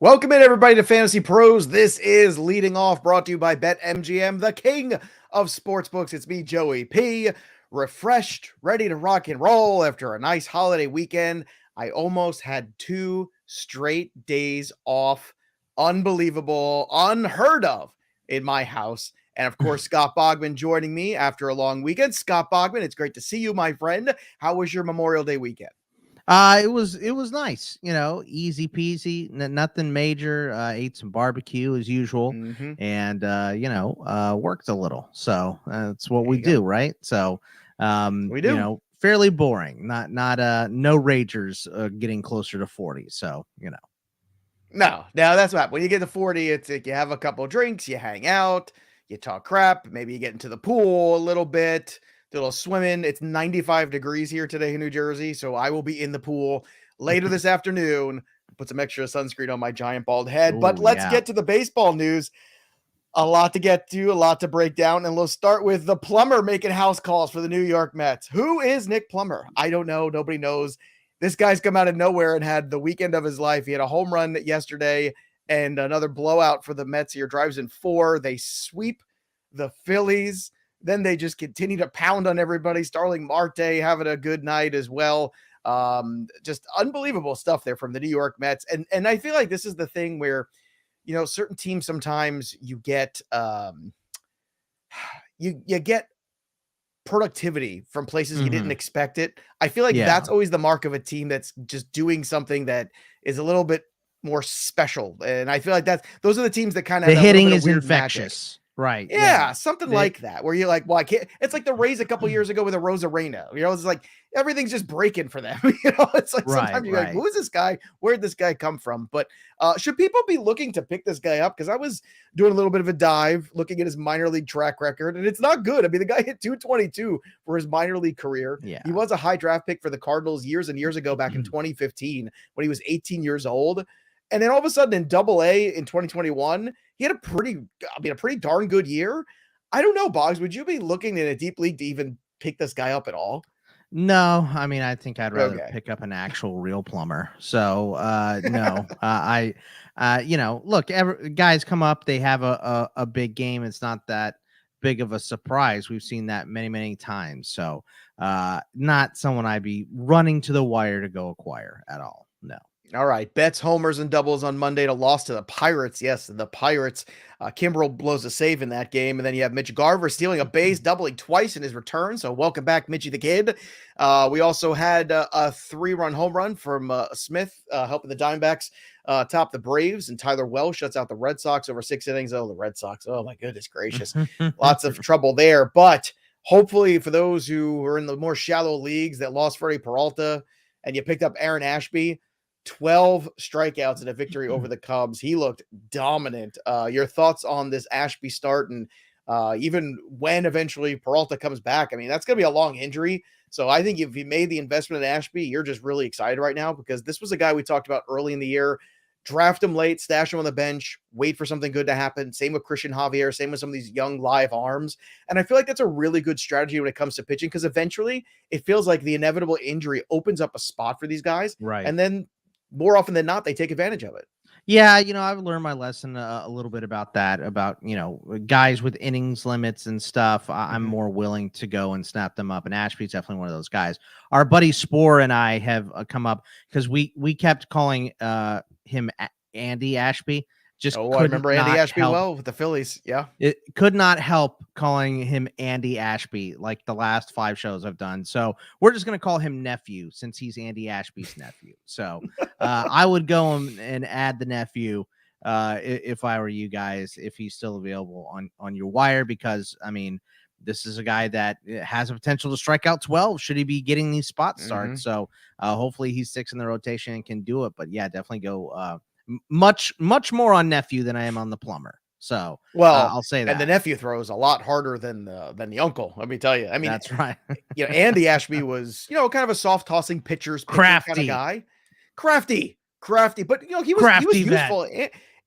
Welcome in, everybody, to Fantasy Pros. This is Leading Off, brought to you by BetMGM, the king of sportsbooks. It's me, Joey P, refreshed, ready to rock and roll after a nice holiday weekend. I almost had 2 straight days off. Unbelievable, unheard of in my house. And of course, Scott Bogman joining me after a long weekend. Scott Bogman, it's great to see you, my friend. How was your Memorial Day weekend? It was nice, easy peasy, nothing major. Ate some barbecue as usual, and worked a little. So that's what we do, right? So we do. Fairly boring. Not no ragers getting closer to 40. So No, that's what when you get to 40, it's like you have a couple of drinks, you hang out, you talk crap, maybe you get into the pool a little bit. Do a little swimming. It's 95 degrees here today in New Jersey, so I will be in the pool later this afternoon. Put some extra sunscreen on my giant bald head. But let's get to the baseball news. A lot to get to, a lot to break down, and let's start with the plumber making house calls for the New York Mets. Who is Nick Plummer? I don't know. Nobody knows. This guy's come out of nowhere and had the weekend of his life. He had a home run yesterday and another blowout for the Mets here. Drives in 4. They sweep the Phillies. Then they just continue to pound on everybody. Starling Marte having a good night as well. Just unbelievable stuff there from the New York Mets. And I feel like this is the thing where, certain teams sometimes you get you get productivity from places you didn't expect it. I feel like that's always the mark of a team that's just doing something that is a little bit more special. And I feel like those are the teams that kind of the hitting is infectious. Magic. Right. Yeah, something like that, where you're like, well, I can't. It's like the Rays a couple years ago with a Rosarena. It's like everything's just breaking for them. It's like sometimes you're like, who is this guy? Where'd this guy come from? But should people be looking to pick this guy up? Because I was doing a little bit of a dive, looking at his minor league track record, and it's not good. I mean, the guy hit 222 for his minor league career. Yeah. He was a high draft pick for the Cardinals years and years ago, back in 2015 when he was 18 years old. And then all of a sudden in Double-A in 2021, he had a pretty darn good year. I don't know, Boggs. Would you be looking in a deep league to even pick this guy up at all? No, I mean, I think I'd rather pick up an actual real plumber. So, no, look, guys come up, they have a big game. It's not that big of a surprise. We've seen that many, many times. So, not someone I'd be running to the wire to go acquire at all. No. All right. Bets, homers, and doubles on Monday to loss to the Pirates. Yes, the Pirates. Kimbrel blows a save in that game. And then you have Mitch Garver stealing a base, doubling twice in his return. So welcome back, Mitchy the Kid. We also had a 3-run home run from Smith, helping the Diamondbacks top the Braves. And Tyler Welsh shuts out the Red Sox over 6 innings. Oh, the Red Sox. Oh, my goodness gracious. Lots of trouble there. But hopefully for those who are in the more shallow leagues that lost Freddie Peralta and you picked up Aaron Ashby, 12 strikeouts in a victory over the Cubs. He looked dominant. Your thoughts on this Ashby start, and even when eventually Peralta comes back? I mean, that's going to be a long injury. So I think if you made the investment in Ashby, you're just really excited right now, because this was a guy we talked about early in the year. Draft him late, stash him on the bench, wait for something good to happen. Same with Christian Javier, same with some of these young live arms. And I feel like that's a really good strategy when it comes to pitching, because eventually it feels like the inevitable injury opens up a spot for these guys. Right. And then more often than not, they take advantage of it. Yeah, I've learned my lesson a little bit about that, about, guys with innings limits and stuff. I'm more willing to go and snap them up. And Ashby's definitely one of those guys. Our buddy Spore and I have come up because we kept calling him Andy Ashby. I remember Andy Ashby well with the Phillies. Yeah. It could not help calling him Andy Ashby like the last 5 shows I've done. So we're just going to call him nephew, since he's Andy Ashby's nephew. So I would go and add the nephew if I were you guys, if he's still available on your wire, because I mean, this is a guy that has a potential to strike out 12 should he be getting these spot starts. So hopefully he sticks in the rotation and can do it. But yeah, definitely go much more on nephew than I am on the plumber. So I'll say that. And the nephew throws a lot harder than the uncle. Let me tell you. I mean, that's right. Andy Ashby was, kind of a soft tossing crafty kind of guy. Crafty, but he was useful.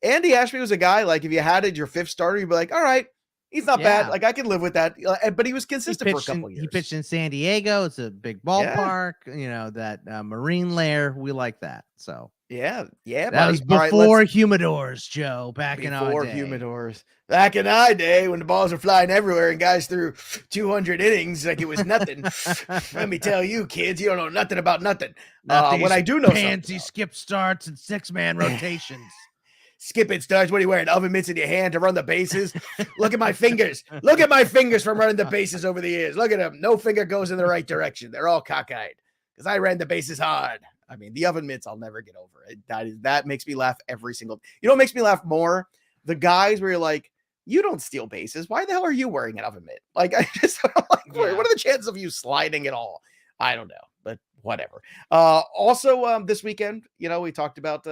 Andy Ashby was a guy, like, if you had it your 5th starter, you'd be like, all right, he's not bad. Like, I can live with that. But he was consistent for a couple years. He pitched in San Diego. It's a big ballpark. That marine lair. We like that. So yeah. That was before humidors, Joe. Back in our day. Humidors. Back in our day, when the balls were flying everywhere and guys threw 200 innings like it was nothing. Let me tell you, kids, you don't know nothing about nothing. What I do know, fancy skip starts and 6-man rotations. Skipping starts. What are you wearing? Oven mitts in your hand to run the bases? Look at my fingers. Look at my fingers from running the bases over the years. Look at them. No finger goes in the right direction. They're all cockeyed because I ran the bases hard. I mean, the oven mitts, I'll never get over it. That makes me laugh every single. You know what makes me laugh more? The guys where you're like, you don't steal bases. Why the hell are you wearing an oven mitt? Like, I just like, what are the chances of you sliding at all? I don't know, but whatever. Also, this weekend, we talked about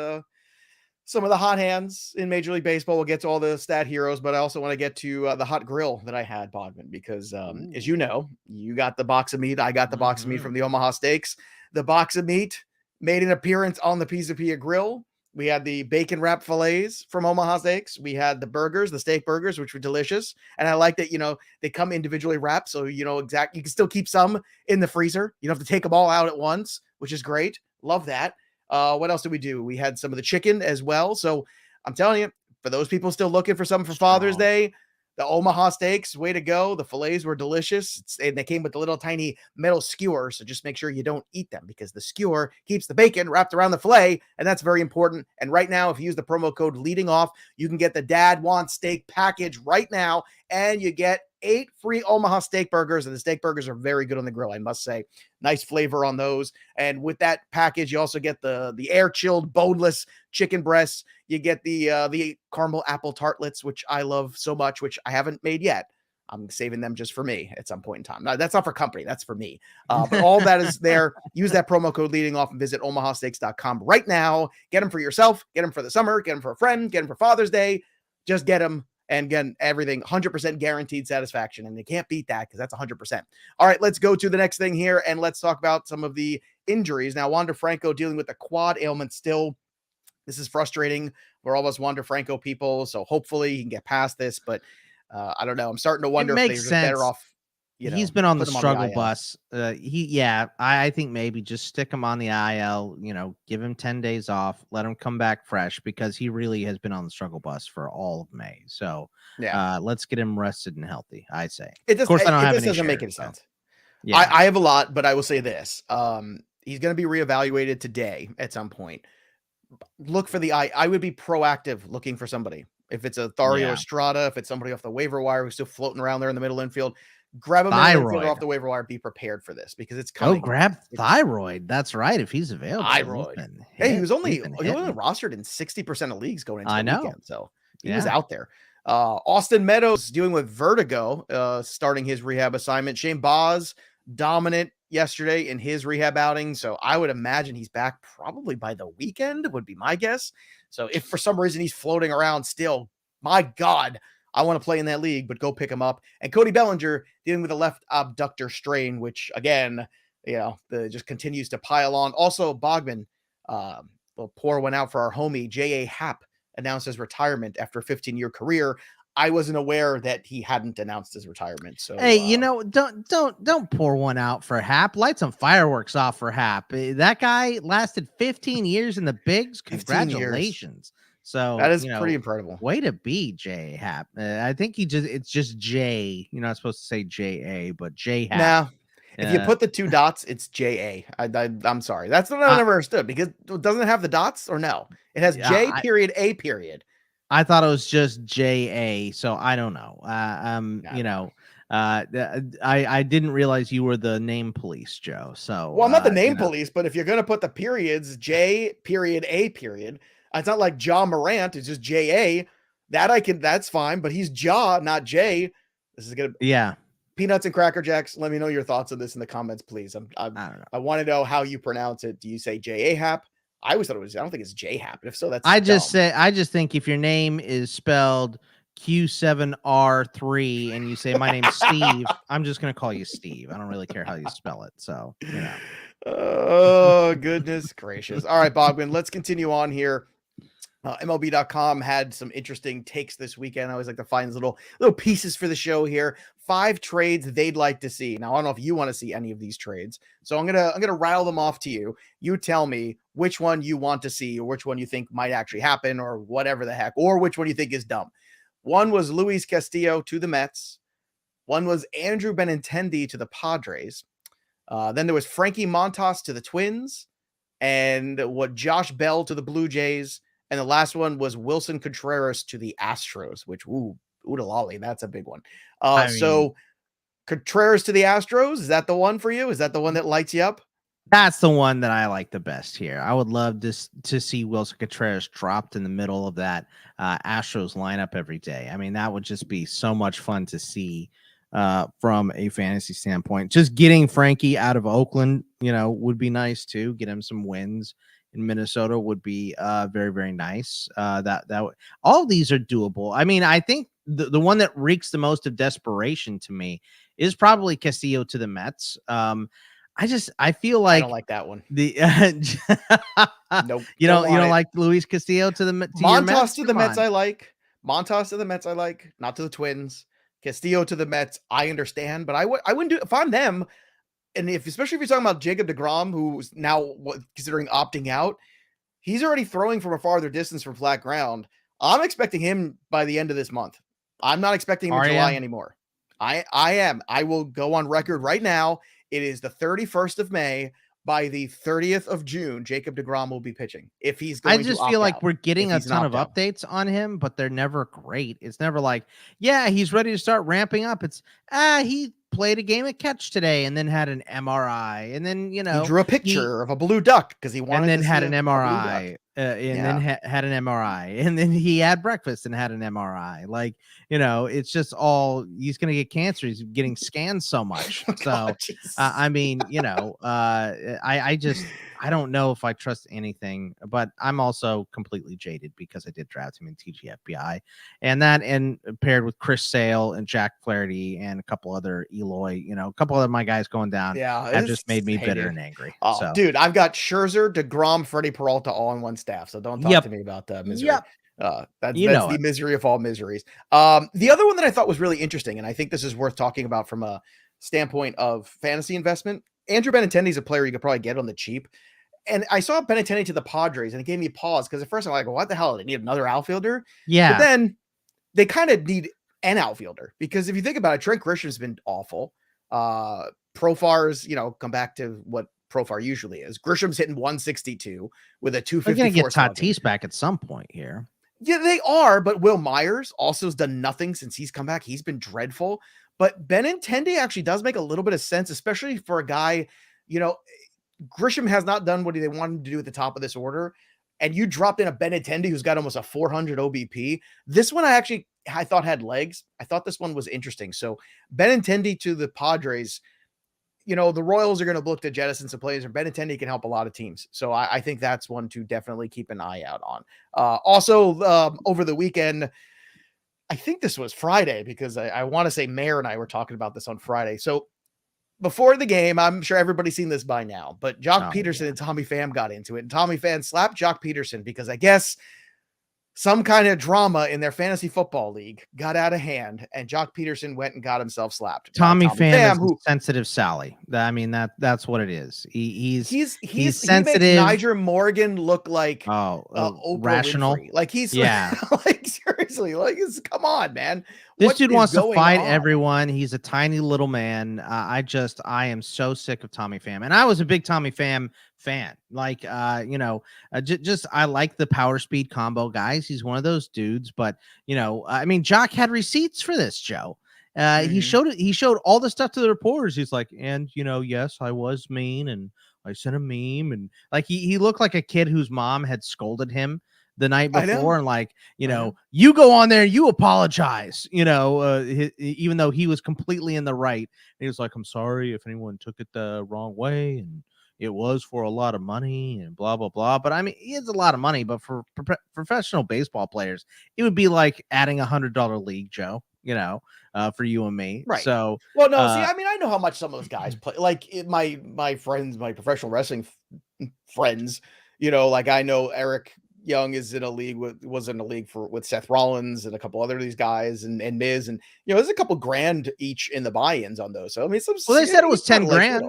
some of the hot hands in Major League Baseball. We'll get to all the stat heroes, but I also want to get to the hot grill that I had, Bodman, because as you know, you got the box of meat. I got the box of meat from the Omaha Steaks. The box of meat made an appearance on the Pizza Pia grill. We had the bacon wrap fillets from Omaha Steaks. We had the burgers, the steak burgers, which were delicious. And I like that, they come individually wrapped. So, you can still keep some in the freezer. You don't have to take them all out at once, which is great. Love that. What else did we do? We had some of the chicken as well. So I'm telling you, for those people still looking for something for Father's Day, the Omaha Steaks, way to go. The fillets were delicious. And they came with the little tiny metal skewer. So just make sure you don't eat them, because the skewer keeps the bacon wrapped around the fillet. And that's very important. And right now, if you use the promo code leading off, you can get the Dad Wants Steak package right now. And you get 8 free Omaha steak burgers, and the steak burgers are very good on the grill, I must say. Nice flavor on those. And with that package, you also get the air chilled boneless chicken breasts. You get the caramel apple tartlets, which I love so much, which I haven't made yet. I'm saving them just for me at some point in time. No, that's not for company. That's for me. But all that is there. Use that promo code leading off and visit omahasteaks.com right now. Get them for yourself. Get them for the summer. Get them for a friend. Get them for Father's Day. Just get them. And again, everything 100% guaranteed satisfaction. And they can't beat that because that's 100%. All right, let's go to the next thing here. And let's talk about some of the injuries. Now, Wander Franco dealing with the quad ailment still. This is frustrating. We're all of us Wander Franco people. So hopefully he can get past this. But I don't know. I'm starting to wonder if they're just better off. He's been on the struggle bus. I think maybe just stick him on the IL, give him 10 days off, let him come back fresh because he really has been on the struggle bus for all of May. So let's get him rested and healthy, I say. Of course, I don't have any. This doesn't make any sense. Yeah. I have a lot, but I will say this. He's going to be reevaluated today at some point. Look for I would be proactive looking for somebody. If it's a Thario Estrada, if it's somebody off the waiver wire who's still floating around there in the middle infield, grab a midfielder off the waiver wire. Be prepared for this because it's coming. Oh, grab Thyroid. That's right. If he's available. Thyroid. He was only rostered in 60% of leagues going into the weekend. So he was out there. Austin Meadows dealing with vertigo, starting his rehab assignment. Shane Boz dominant yesterday in his rehab outing. So I would imagine he's back probably by the weekend would be my guess. So if for some reason he's floating around still, my God, I want to play in that league, but go pick him up. And Cody Bellinger dealing with a left abductor strain, which again, just continues to pile on. Also, Bogman, little pour one out for our homie, J.A. Happ, announced his retirement after a 15-year career. I wasn't aware that he hadn't announced his retirement. So hey, don't pour one out for Hap. Light some fireworks off for Hap. That guy lasted 15 years in the bigs. Congratulations. So that is pretty incredible. Way to be J Hap. I think it's just J. You're not supposed to say J-A, but J Hap. Now, if you put the 2 dots, it's J-A. I'm sorry. That's what I never understood because doesn't it have the dots or no? It has J period A period. I thought it was just J-A, so I don't know. I didn't realize you were the name police, Joe. So well, I'm not the name police, but if you're gonna put the periods, J period A period, it's not like Ja Morant. It's just J-A. That's fine, but he's Ja, not J. This is gonna Peanuts and Cracker Jacks. Let me know your thoughts on this in the comments, please. I don't know. I want to know how you pronounce it. Do you say J-A Hap? I always thought it was. I don't think it's J Hap. If so, that's. I just think if your name is spelled Q7R3 and you say my name's Steve, I'm just gonna call you Steve. I don't really care how you spell it. So Oh goodness gracious! All right, Bogman. Let's continue on here. MLB.com had some interesting takes this weekend. I always like to find little pieces for the show here. 5 trades they'd like to see. Now, I don't know if you want to see any of these trades, so I'm gonna rattle them off to you. You tell me which one you want to see, or which one you think might actually happen, or whatever the heck, or which one you think is dumb. One was Luis Castillo to the Mets. One was Andrew Benintendi to the Padres. Then there was Frankie Montas to the Twins, and Josh Bell to the Blue Jays. And the last one was Wilson Contreras to the Astros, which, oodalali, that's a big one. So Contreras to the Astros, is that the one for you? Is that the one that lights you up? That's the one that I like the best here. I would love to see Wilson Contreras dropped in the middle of that Astros lineup every day. I mean, that would just be so much fun to see from a fantasy standpoint. Just getting Frankie out of Oakland, would be nice too. Get him some wins in Minnesota would be very, very nice. All these are doable. I mean, I think the one that reeks the most of desperation to me is probably Castillo to the Mets. I feel like I don't like that one. Nope. You don't like Luis Castillo to the Montas to the Mets. I like Montas to the Mets. I like, not to the Twins. Castillo to the Mets. I understand, but I wouldn't do if I'm them. And especially if you're talking about Jacob deGrom, who's now considering opting out, he's already throwing from a farther distance from flat ground. I'm expecting him by the end of this month. I'm not expecting him in July anymore. I am. I will go on record right now. It is the 31st of May. by the 30th of June, Jacob deGrom will be pitching if he's I going to just opt feel like out. we're getting If a he's an ton of opt-out. updates on him, but they're never great. It's never like, yeah, he's ready to start ramping up. It's he played a game of catch today and then had an MRI, and then He drew a picture of a blue duck because he wanted and then to had see an a blue duck. MRI, and then had an MRI, and then he had breakfast and had an MRI. Like, it's just all, he's gonna get cancer. He's getting scanned so much. Oh, So God, I mean, I don't know if I trust anything, but I'm also completely jaded because I did draft him in TGFBI, and paired with Chris Sale and Jack Flaherty and a couple other Eloy, a couple of my guys going down, have just made me bitter and angry. Oh, so, dude, I've got Scherzer, DeGrom, Freddie Peralta all on one staff, so don't talk to me about misery. That's the misery of all miseries. The other one that I thought was really interesting, and I think this is worth talking about from a standpoint of fantasy investment. Andrew Benintendi is a player you could probably get on the cheap. And I saw Benintendi to the Padres, and it gave me pause because at first I'm like, what the hell? They need another outfielder? Yeah. But then they kind of need an outfielder because if you think about it, Trent Grisham's been awful. Profar's, come back to what Profar usually is. Grisham's hitting 162 with a 254. They're going to get Tatis back at some point here. Yeah, they are, but Will Myers also has done nothing since he's come back. He's been dreadful. But Benintendi actually does make a little bit of sense, especially for a guy, Grisham has not done what they wanted to do at the top of this order, and you dropped in a Benintendi who's got almost a 400 OBP. This one I thought had legs. I thought this one was interesting. So Benintendi to the Padres, the Royals are going to look to jettison some players, and Benintendi can help a lot of teams. So I think that's one to definitely keep an eye out on. Also, over the weekend, I think this was Friday because I want to say Mayor and I were talking about this on Friday. So before the game, I'm sure everybody's seen this by now, but Jock Peterson and Tommy Pham got into it, and Tommy Pham slapped Jock Peterson because I guess some kind of drama in their fantasy football league got out of hand, and Jock Peterson went and got himself slapped. Tommy Pham is sensitive Sally. I mean, that's what it is. He's sensitive. He makes Niger Morgan look like Oprah rational. Winfrey. Like he's like seriously, like come on, man. This dude wants to fight everyone. He's a tiny little man. I am so sick of Tommy Pham, and I was a big Tommy Pham fan. Like, I like the power speed combo guys. He's one of those dudes, but I mean, Jock had receipts for this, Joe. He showed all the stuff to the reporters. He's like, and yes, I was mean, and I sent a meme, and like he looked like a kid whose mom had scolded him the night before, and like, you go on there, you apologize, even though he was completely in the right. And he was like, I'm sorry if anyone took it the wrong way, and it was for a lot of money and blah, blah, blah. But I mean, it's a lot of money, but for professional baseball players, it would be like adding $100 league, Joe, for you and me. Right. So, well, no, see, I mean, I know how much some of those guys play. Like my friends, my professional wrestling friends, like I know Eric Young is in a league was in a league with Seth Rollins and a couple other of these guys and Miz, and there's a couple grand each in the buy-ins on those. So I mean, they said it was 10 grand.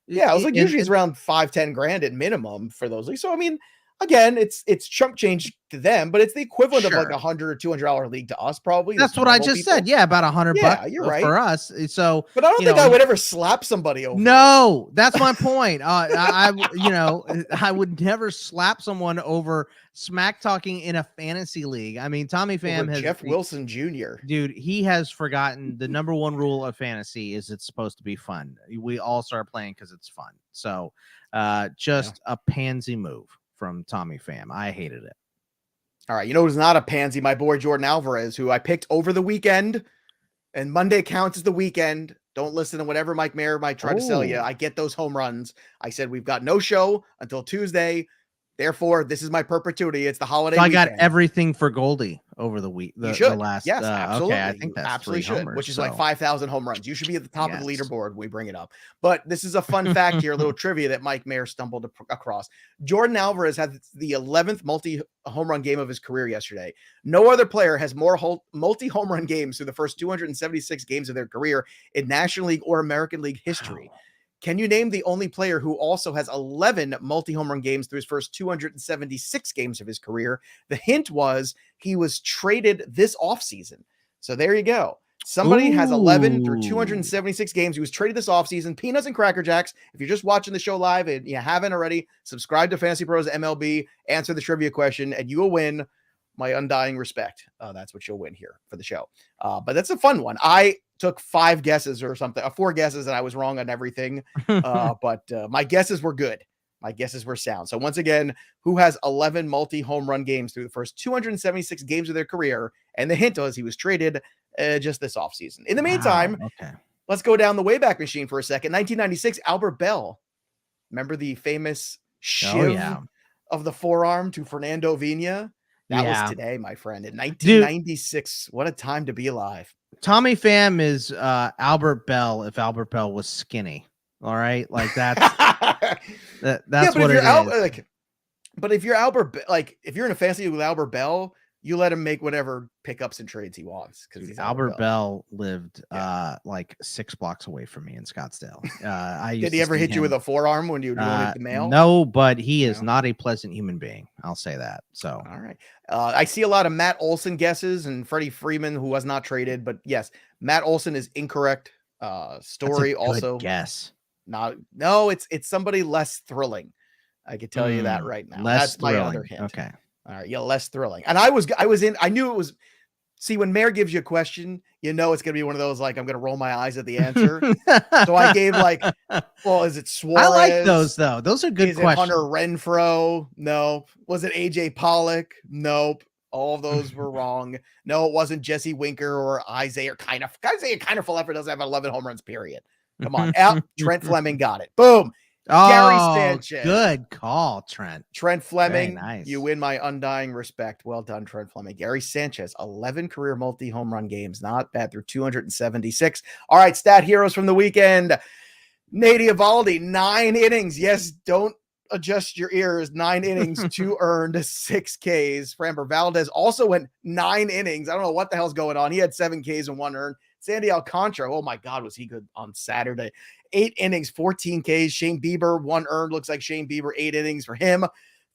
Yeah, it was like usually it's around 5-10 grand at minimum for those leagues. So I mean, again, it's chump change to them, but it's the equivalent of like $100 or $200 league to us, probably. That's what I just said. Yeah, about $100 you're right. for us. So, but I don't think I would ever slap somebody over. No, that's my point. I would never slap someone over smack talking in a fantasy league. I mean, Tommy Pham has Jeff Wilson Jr. Dude, he has forgotten the number one rule of fantasy is it's supposed to be fun. We all start playing because it's fun. So, just a pansy move from Tommy Pham. I hated it. All right. Who's not a pansy? My boy Jordan Alvarez, who I picked over the weekend, and Monday counts as the weekend. Don't listen to whatever Mike Mayer might try to sell you. I get those home runs. I said we've got no show until Tuesday. Therefore, this is my perpetuity. It's the holiday. So I got everything for Goldie over the week. You should. The last, yes, absolutely. Okay, I think that's absolutely should, homers, which is like 5,000 home runs. You should be at the top of the leaderboard when we bring it up. But this is a fun fact here, a little trivia that Mike Mayer stumbled across. Jordan Alvarez had the 11th multi-home run game of his career yesterday. No other player has more multi-home run games through the first 276 games of their career in National League or American League history. Wow. Can you name the only player who also has 11 multi-home run games through his first 276 games of his career? The hint was he was traded this offseason. So there you go. Somebody has 11 through 276 games. He was traded this offseason. Peanuts and Cracker Jacks. If you're just watching the show live and you haven't already, subscribe to Fantasy Pros MLB, answer the trivia question, and you will win my undying respect. That's what you'll win here for the show. But that's a fun one. I took 5 guesses or something, 4 guesses, and I was wrong on everything. But my guesses were good. My guesses were sound. So once again, who has 11 multi-home run games through the first 276 games of their career? And the hint was he was traded just this offseason. In the meantime, let's go down the Wayback Machine for a second. 1996, Albert Bell. Remember the famous shiv of the forearm to Fernando Vina? That was today, my friend. In 1996. Dude, what a time to be alive. Tommy Pham is Albert Bell if Albert Bell was skinny. All right? Like that's that's what it is. But if you're Albert, like if you're in a fantasy with Albert Bell, you let him make whatever pickups and trades he wants because Albert Bell lived like 6 blocks away from me in Scottsdale. Did he ever hit you with a forearm when you wanted the mail? No, but he is not a pleasant human being. I'll say that. So all right, I see a lot of Matt Olson guesses and Freddie Freeman, who was not traded, but yes, Matt Olson is incorrect. Story also guess. No, it's somebody less thrilling. I can tell you that right now. That's thrilling. My other hint. Okay. All right, less thrilling. And I knew it was. See, when Mayor gives you a question, you know it's gonna be one of those like I'm gonna roll my eyes at the answer. So I gave is it Suarez? I like those though. Those are good questions. Hunter Renfroe? Nope. Was it AJ Pollock? Nope. All of those were wrong. No, it wasn't Jesse Winker or Isaiah Kiner-Falefa doesn't have 11 home runs. Period. Come on, Trent Fleming got it. Boom. Gary Sanchez. Good call, Trent. Trent Fleming, nice. You win my undying respect. Well done, Trent Fleming. Gary Sanchez, 11 career multi-home run games. Not bad through 276. All right, stat heroes from the weekend. Nate Eovaldi, 9 innings. Yes, don't adjust your ears. 9 innings, 2 earned, 6 Ks. Framber Valdez also went 9 innings. I don't know what the hell's going on. He had 7 Ks and 1 earned. Sandy Alcantara, oh my God, was he good on Saturday. 8 innings, 14 Ks. Shane Bieber, 1 earned. Looks like Shane Bieber, 8 innings for him.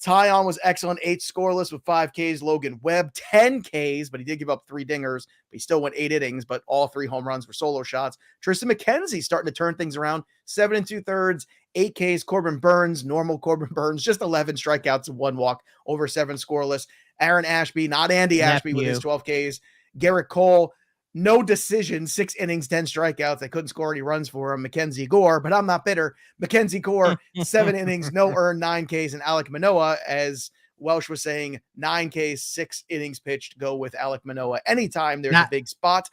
Tyon was excellent, 8 scoreless with 5 Ks. Logan Webb, 10 Ks, but he did give up 3 dingers. But he still went 8 innings, but all 3 home runs were solo shots. Tristan McKenzie starting to turn things around, 7 2/3, 8 Ks. Corbin Burns, normal Corbin Burns, just 11 strikeouts and 1 walk, over 7 scoreless. Aaron Ashby, not Andy Ashby with his 12 Ks. Garrett Cole, no decision, 6 innings, 10 strikeouts. They couldn't score any runs for him. Mackenzie Gore, but I'm not bitter. Mackenzie Gore, 7 innings, no earned, 9 Ks. And Alek Manoah, as Welsh was saying, 9 Ks, 6 innings pitched. Go with Alek Manoah anytime there's a big spot.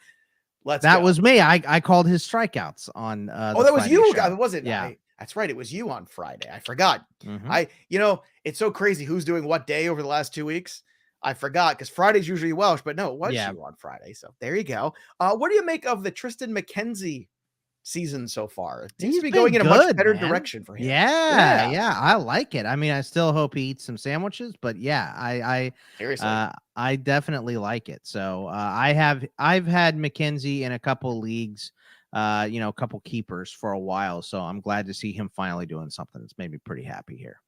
That was me. I called his strikeouts on. That was Friday you, show. was it? Yeah. That's right. It was you on Friday. I forgot. It's so crazy who's doing what day over the last 2 weeks. I forgot because Friday's usually Welsh, but no, it was you on Friday. So there you go. What do you make of the Tristan McKenzie season so far? It seems to be going in a much better direction for him. Yeah. I like it. I mean, I still hope he eats some sandwiches, but I definitely like it. So I've had McKenzie in a couple leagues, a couple keepers for a while. So I'm glad to see him finally doing something that's made me pretty happy here.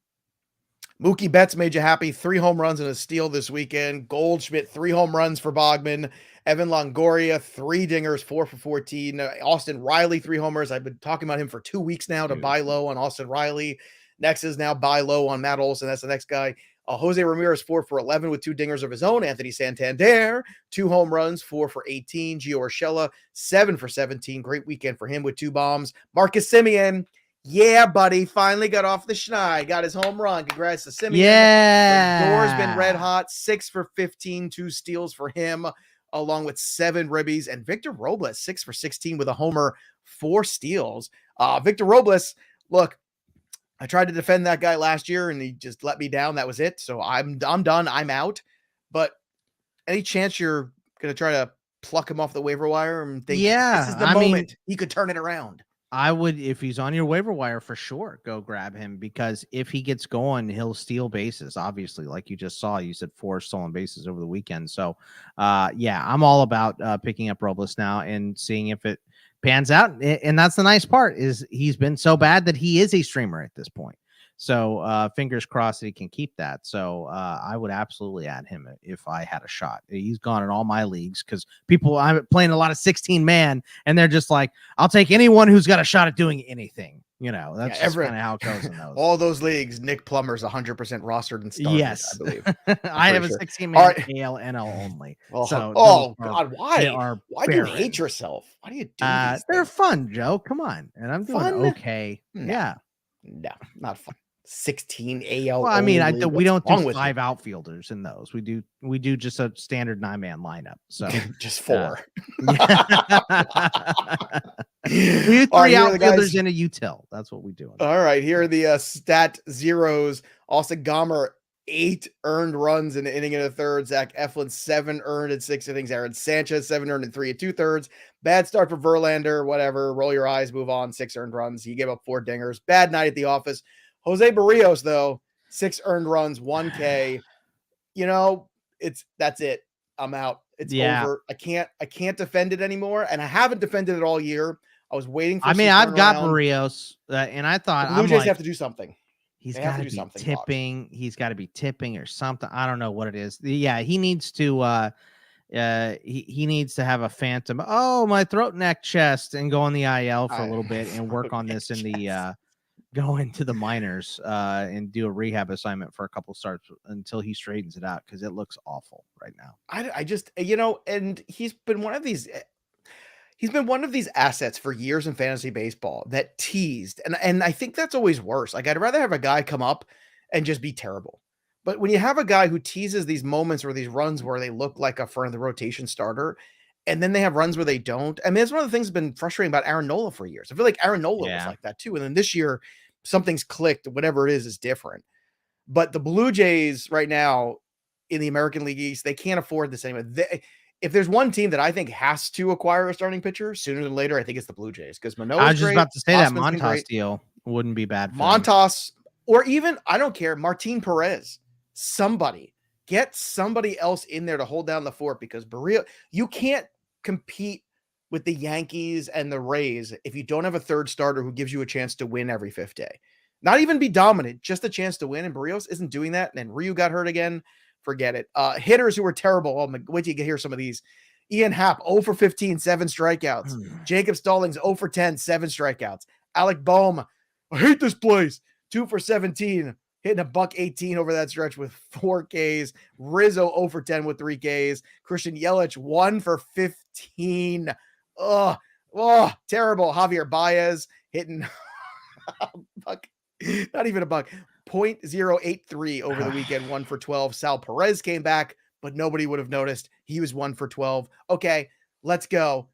Mookie Betts made you happy. 3 home runs and a steal this weekend. Goldschmidt, 3 home runs for Bogman. Evan Longoria, 3 dingers, 4 for 14. Austin Riley, 3 homers. I've been talking about him for 2 weeks now to buy low on Austin Riley. Next is now buy low on Matt Olson. That's the next guy. Jose Ramirez, 4 for 11 with 2 dingers of his own. Anthony Santander, 2 home runs, 4 for 18. Gio Urshela, 7 for 17. Great weekend for him with 2 bombs. Marcus Semien, yeah, buddy, finally got off the schneid. Got his home run. Congrats to Semien. Yeah. Gore's been red hot. 6 for 15, 2 steals for him, along with 7 ribbies. And Victor Robles, 6 for 16 with a homer, 4 steals. Victor Robles, look, I tried to defend that guy last year, and he just let me down. That was it. So I'm done. I'm out. But any chance you're going to try to pluck him off the waiver wire and think this is the moment he could turn it around? I would, if he's on your waiver wire, for sure, go grab him, because if he gets going, he'll steal bases. Obviously, like you just saw, you said 4 stolen bases over the weekend. So, I'm all about picking up Robles now and seeing if it pans out. And that's the nice part, is he's been so bad that he is a streamer at this point. So fingers crossed that he can keep that. So I would absolutely add him if I had a shot. He's gone in all my leagues because I'm playing a lot of 16 man, and they're just like, I'll take anyone who's got a shot at doing anything. That's just kind of how it goes in those. All those leagues, Nick Plummer's 100% rostered and started. Yes, I believe. I have a 16 man AL NL only. Well, so God, why? Why do you barren. hate yourself? Why do you do these They're things? Fun, Joe. Come on, and I'm doing okay. No, yeah, no, not fun. 16 AL. Well, I mean, we don't do 5 outfielders in those. We do just a standard 9-man lineup. So just 4. We do 3 outfielders in a util. That's what we do. All right, here are the stat zeros. Austin Gomber, 8 earned runs in an inning and a third. Zach Eflin, 7 earned in 6 innings. Aaron Sanchez, 7 earned in 3 2/3. Bad start for Verlander. Whatever. Roll your eyes. Move on. 6 earned runs. He gave up 4 dingers. Bad night at the office. Jose Barrios, though, 6 earned runs, 1K. That's it. I'm out. It's over. I can't defend it anymore, and I haven't defended it all year. I was waiting for. I've got Barrios, and I thought the Blue Jays have to do something. He's got to be tipping. He's got to be tipping or something. I don't know what it is. Yeah, he needs to. He needs to have a phantom. Oh, my throat, neck, chest, and go on the IL for a little bit and work on this in the. Go into the minors and do a rehab assignment for a couple starts until he straightens it out, because it looks awful right now. I just, and he's been one of these assets for years in fantasy baseball that teased. And I think that's always worse. Like, I'd rather have a guy come up and just be terrible. But when you have a guy who teases these moments or these runs where they look like a front of the rotation starter, and then they have runs where they don't. I mean, it's one of the things that's been frustrating about Aaron Nola for years. I feel like Aaron Nola was like that too. And then this year, something's clicked. Whatever it is different. But the Blue Jays right now in the American League East, they can't afford this anymore. If there's one team that I think has to acquire a starting pitcher sooner than later, I think it's the Blue Jays, because Manoah's I was just about to say that Montas deal wouldn't be bad. Montas, or even, I don't care, Martin Perez. Somebody. Get somebody else in there to hold down the fort, because Barrios, you can't compete with the Yankees and the Rays if you don't have a third starter who gives you a chance to win every 5th day. Not even be dominant, just a chance to win. And Barrios isn't doing that. And then Ryu got hurt again. Forget it. Hitters who were terrible. Oh, wait till you hear some of these. Ian Happ, 0 for 15, 7 strikeouts. Jacob Stallings, 0 for 10, 7 strikeouts. Alec Boehm, I hate this place, 2 for 17. Hitting a $118 over that stretch with 4 Ks. Rizzo 0 for 10 with 3 Ks. Christian Yelich 1 for 15. Oh, terrible. Javier Baez hitting buck, not even a buck. 0.083 over the weekend. 1 for 12. Sal Perez came back, but nobody would have noticed. He was 1 for 12. Okay, let's go.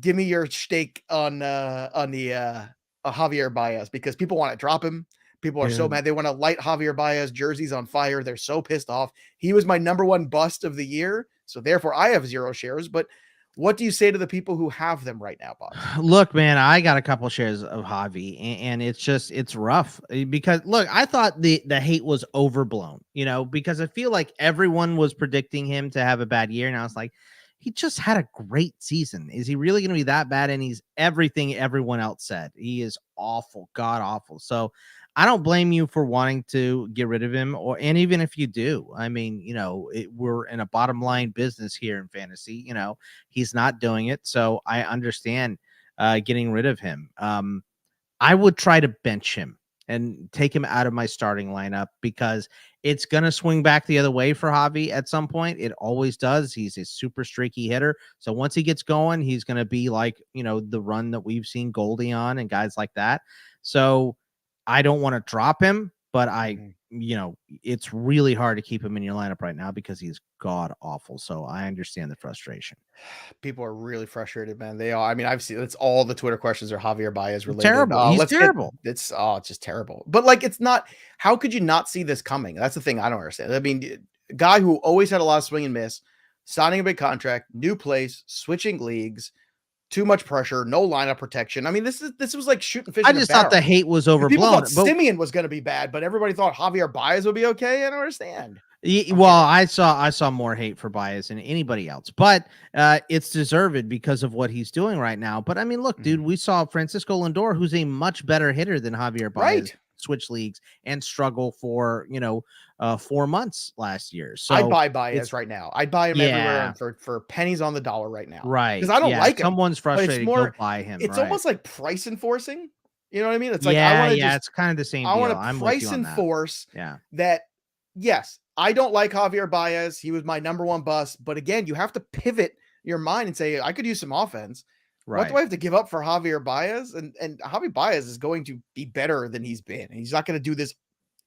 Give me your stake on the Javier Baez, because people want to drop him. People are so mad. They want to light Javier Baez jerseys on fire. They're so pissed off. He was my number 1 bust of the year. So therefore I have 0 shares. But what do you say to the people who have them right now, Bob? Look, man, I got a couple shares of Javi, and it's rough, because look, I thought the hate was overblown, because I feel like everyone was predicting him to have a bad year. And I was like, he just had a great season. Is he really going to be that bad? And he's everything everyone else said. He is awful, god awful. So I don't blame you for wanting to get rid of him, and even if you do, I mean, we're in a bottom line business here in fantasy. He's not doing it, so I understand getting rid of him. I would try to bench him and take him out of my starting lineup, because it's going to swing back the other way for Javi at some point. It always does. He's a super streaky hitter. So once he gets going, he's going to be like, the run that we've seen Goldie on and guys like that. So I don't want to drop him, but it's really hard to keep him in your lineup right now because he's god awful. So I understand the frustration. People are really frustrated, man. They are. I mean, I've seen it's all the Twitter questions are Javier Baez related. Terrible. He's terrible. It's just terrible. But like, it's not. How could you not see this coming? That's the thing I don't understand. I mean, a guy who always had a lot of swing and miss, signing a big contract, new place, switching leagues. Too much pressure, no lineup protection. I mean, this was like shooting fish. I just thought the hate was overblown. People thought Simeon was going to be bad, but everybody thought Javier Baez would be okay. I don't understand. Well, I saw more hate for Baez than anybody else, but it's deserved because of what he's doing right now. But I mean, look, dude, we saw Francisco Lindor, who's a much better hitter than Javier Baez. Right. switch leagues and struggle for 4 months last year. So I'd buy Baez right now. I'd buy him everywhere for pennies on the dollar right now. Right. Because I don't like him. Someone's frustrated, But go buy him. it's Right. almost like price enforcing. You know what I mean? It's like I want to it's kind of the same deal. I want I'm to with price you on enforce that. that. Yes, I don't like Javier Baez. He was my number one bust. But again, you have to pivot your mind and say, I could use some offense. Right. What do I have to give up for Javier Baez? And Javier Baez is going to be better than he's been. And he's not going to do this.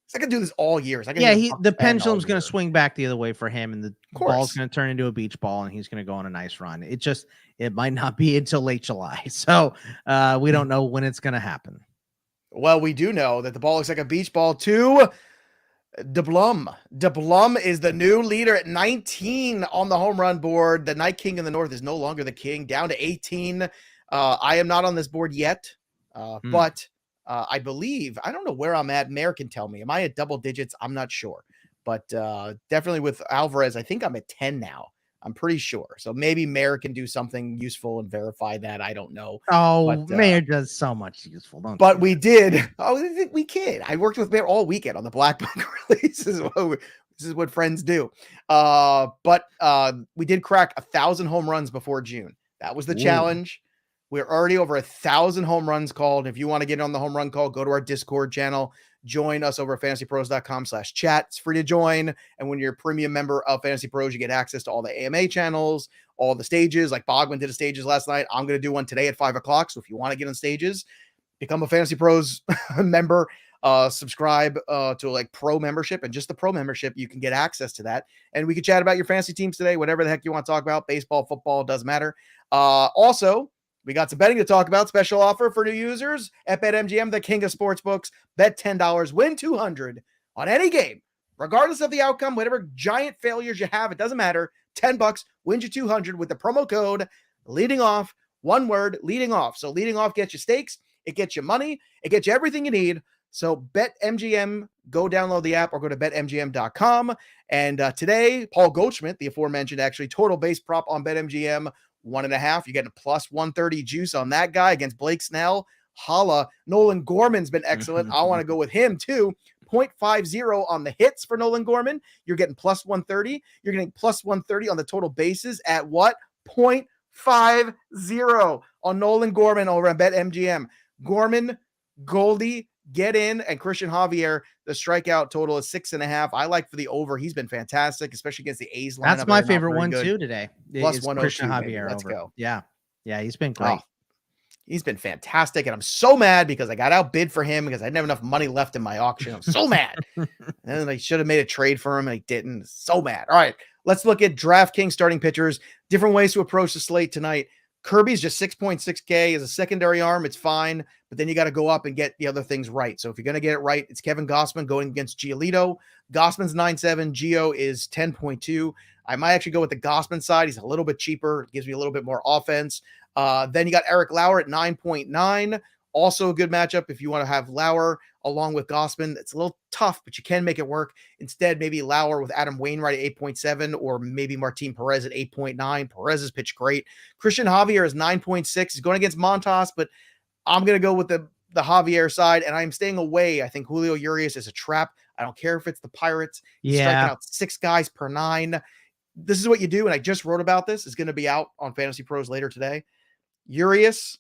He's not going to do this all year. The pendulum's going to swing back the other way for him, and the ball's going to turn into a beach ball, and he's going to go on a nice run. It might not be until late July. So we don't know when it's going to happen. Well, we do know that the ball looks like a beach ball to DeBlum. DeBlum is the new leader at 19 on the home run board. The Night King in the North is no longer the king, down to 18. I am not on this board yet, but I believe, I don't know where I'm at. Mayor can tell me. Am I at double digits? I'm not sure. But definitely with Alvarez, I think I'm at 10 now. I'm pretty sure. So maybe Mayor can do something useful and verify that. I don't know. Oh, Mayor does so much useful. But we did. Oh, we kid. I worked with Mayor all weekend on the Black Book release. This is what friends do. But we did crack 1,000 home runs before June. That was the challenge. We're already over 1,000 home runs called. If you want to get on the home run call, go to our Discord channel. Join us over at fantasypros.com/chat. It's free to join. And when you're a premium member of Fantasy Pros, you get access to all the AMA channels, all the stages. Like Bogman did a stages last night. I'm going to do one today at 5 o'clock. So if you want to get on stages, become a Fantasy Pros member. Subscribe to like pro membership, and just the pro membership, you can get access to that. And we can chat about your fantasy teams today, whatever the heck you want to talk about. Baseball, football, doesn't matter. Also, we got some betting to talk about. Special offer for new users at BetMGM, the king of sportsbooks. Bet $10, win $200 on any game, regardless of the outcome. Whatever giant failures you have, it doesn't matter. $10 wins you $200 with the promo code leading off. One word, leading off. So leading off gets you stakes, it gets you money, it gets you everything you need. So BetMGM, go download the app or go to betmgm.com. And today, Paul Goldschmidt, the aforementioned, actually total base prop on BetMGM, 1.5. You're getting a plus 130 juice on that guy against Blake Snell. Holla. Nolan Gorman's been excellent. I want to go with him too. 0.50 on the hits for Nolan Gorman. You're getting plus 130. You're getting plus 130 on the total bases at what? 0.50 on Nolan Gorman over at BetMGM. Gorman, Goldie, get in, and Christian Javier, the strikeout total is 6.5. I like for the over. He's been fantastic, especially against the A's lineup. That's my favorite one too today. Plus 102, Christian Javier. Let's over. go. Yeah, he's been great. He's been fantastic, and I'm so mad because I got outbid for him because I didn't have enough money left in my auction. I'm so mad. And then I should have made a trade for him, and I didn't. So mad. All right, let's look at DraftKings starting pitchers. Different ways to approach the slate tonight. Kirby's just 6.6K as a secondary arm. It's fine, but then you got to go up and get the other things right. So if you're going to get it right, it's Kevin Gausman going against Giolito. Gausman's 9.7. Gio is 10.2. I might actually go with the Gausman side. He's a little bit cheaper. Gives me a little bit more offense. Then you got Eric Lauer at 9.9. Also a good matchup if you want to have Lauer along with Gausman. It's a little tough, but you can make it work. Instead, maybe Lauer with Adam Wainwright at 8.7, or maybe Martin Perez at 8.9. Perez has pitched great. Christian Javier is 9.6. He's going against Montas, but I'm going to go with the Javier side, and I'm staying away. I think Julio Urias is a trap. I don't care if it's the Pirates. He's striking out 6 guys per 9. This is what you do, and I just wrote about this. It's going to be out on Fantasy Pros later today. Urias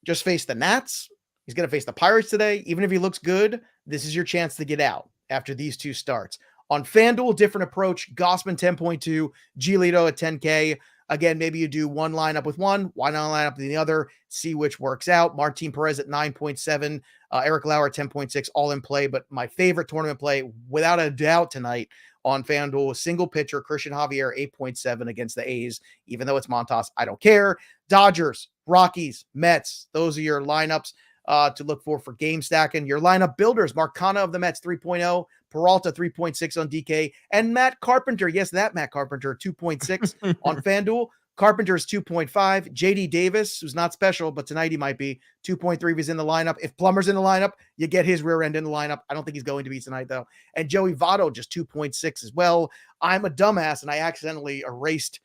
just faced the Nats. He's going to face the Pirates today. Even if he looks good, this is your chance to get out after these 2 starts. On FanDuel, different approach. Gausman 10.2, Giolito at 10K. Again, maybe you do one lineup with one, why not line up with the other, see which works out. Martin Perez at 9.7, Eric Lauer at 10.6, all in play. But my favorite tournament play, without a doubt tonight on FanDuel, single pitcher, Christian Javier, 8.7 against the A's. Even though it's Montas, I don't care. Dodgers, Rockies, Mets, those are your lineups to look for game stacking. Your lineup builders, Marcana of the Mets, 3.0, Peralta, 3.6 on DK, and Matt Carpenter. Yes, that Matt Carpenter, 2.6 on FanDuel. Carpenter is 2.5. JD Davis, who's not special, but tonight he might be, 2.3 if he's in the lineup. If Plummer's in the lineup, you get his rear end in the lineup. I don't think he's going to be tonight, though. And Joey Votto, just 2.6 as well. I'm a dumbass, and I accidentally erased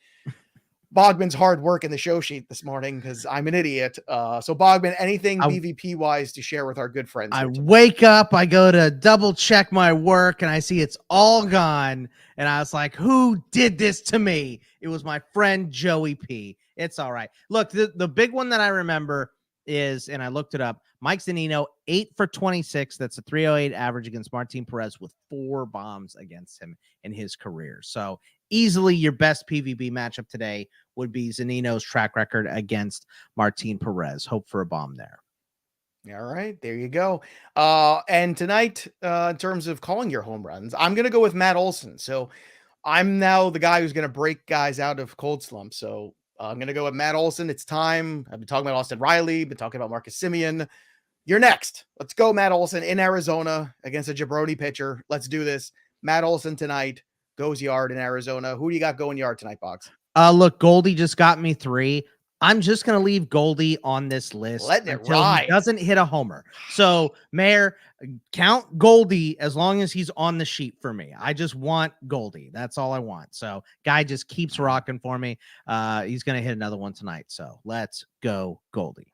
Bogman's hard work in the show sheet this morning because I'm an idiot. So Bogman, anything BVP wise to share with our good friends? I wake up, I go to double check my work, and I see it's all gone. And I was like, who did this to me? It was my friend Joey P. It's all right. Look, the big one that I remember is, and I looked it up, Mike Zunino, 8 for 26. That's a 308 average against Martin Perez with 4 bombs against him in his career. So easily your best PVB matchup today would be Zunino's track record against Martin Perez. Hope for a bomb there. All right, there you go. And tonight, in terms of calling your home runs, I'm going to go with Matt Olson. So I'm now the guy who's going to break guys out of cold slumps. So I'm going to go with Matt Olson. It's time. I've been talking about Austin Riley, been talking about Marcus Semien. You're next. Let's go, Matt Olson in Arizona against a jabroni pitcher. Let's do this. Matt Olson tonight goes yard in Arizona. Who do you got going yard tonight, Box? Look, Goldie just got me 3. I'm just going to leave Goldie on this list until he doesn't hit a homer. So, Mayor, count Goldie as long as he's on the sheet for me. I just want Goldie. That's all I want. So, guy just keeps rocking for me. He's going to hit another one tonight. So, let's go, Goldie.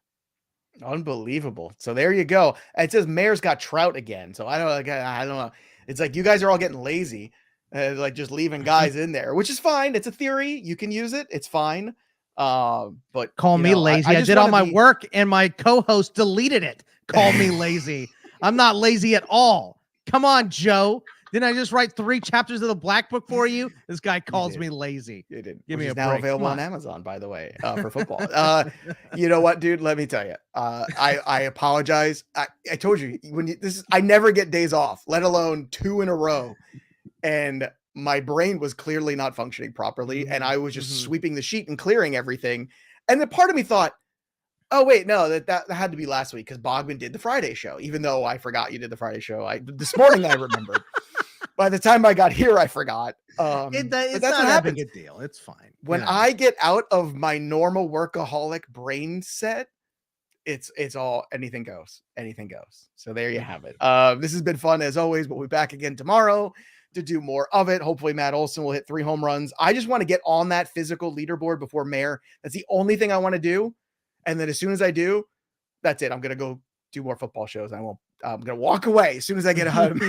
Unbelievable. So there you go. It says Mayor's got Trout again. So I don't know. It's like you guys are all getting lazy, like just leaving guys in there, which is fine. It's a theory. You can use it. It's fine. But call me lazy. I did all my work and my co-host deleted it. Call me lazy. I'm not lazy at all. Come on, Joe. Didn't I just write 3 chapters of the Black Book for you? This guy calls me lazy. You did. Give me a now break. Available on Amazon, by the way, for football. You know what, dude? Let me tell you. I apologize. I told you I never get days off, let alone 2 in a row, and my brain was clearly not functioning properly, and I was just sweeping the sheet and clearing everything. And the part of me thought, oh wait, no, that had to be last week because Bogman did the Friday show, even though I forgot you did the Friday show. This morning I remembered. By the time I got here, I forgot. It's not that big a deal. It's fine. When I get out of my normal workaholic brain set, it's all anything goes. Anything goes. So there you have it. This has been fun as always. We'll be back again tomorrow to do more of it. Hopefully Matt Olson will hit 3 home runs. I just want to get on that physical leaderboard before Mayor. That's the only thing I want to do. And then as soon as I do, that's it. I'm going to go do more football shows. I'm going to walk away as soon as I get home.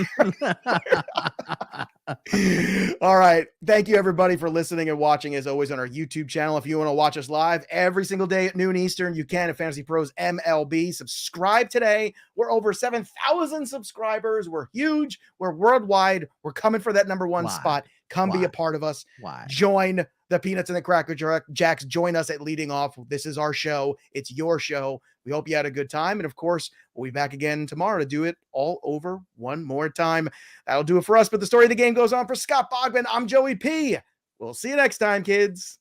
All right. Thank you everybody for listening and watching as always on our YouTube channel. If you want to watch us live every single day at noon Eastern, you can at Fantasy Pros MLB. Subscribe today. We're over 7,000 subscribers. We're huge. We're worldwide. We're coming for that number 1 spot. Come be a part of us. Join the Peanuts and the Cracker Jacks. Join us at leading off. This is our show. It's your show. We hope you had a good time. And of course, we'll be back again tomorrow to do it all over one more time. That'll do it for us. But the story of the game goes on for Scott Bogman. I'm Joey P. We'll see you next time, kids.